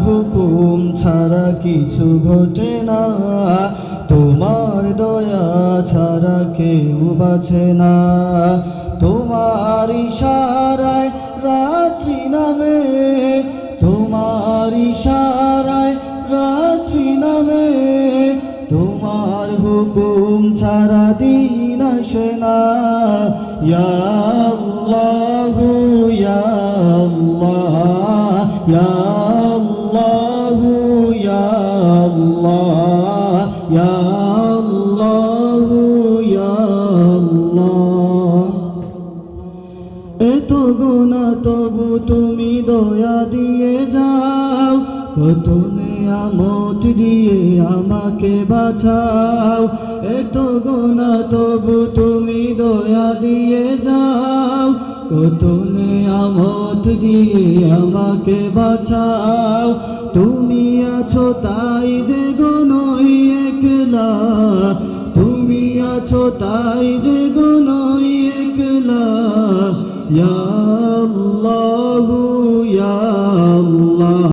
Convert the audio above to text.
হুকুম ছাড়া কিছু ঘটে না, তোমার দয়া ছাড়া কেউ বাঁচে না। তোমার ইশারায় রাত্রি নামে, তোমার ইশারায় রাত্রি নামে, তোমার হুকুম ছাড়া দিন আসে না। ইয়া আল্লাহু ইয়া আল্লাহ, ইয়া আল্লাহু ইয়া আল্লাহ, ইয়া আল্লাহু ইয়া আল্লাহ। এত গুনাহ তবু তুমি দয়া দিয়ে যাও, কত নেয়ামত দিয়ে আমাকে বাঁচাও। এত গুনাহ তবু তুমি দয়া দিয়ে যাও, কত নেয়ামত দিয়ে আমাকে বাঁচাও। তুমি আছো তাই যে গুনাহ একলা, তুমি আছো তাই যে গুনাহ একলা। ইয়া আল্লাহু ইয়া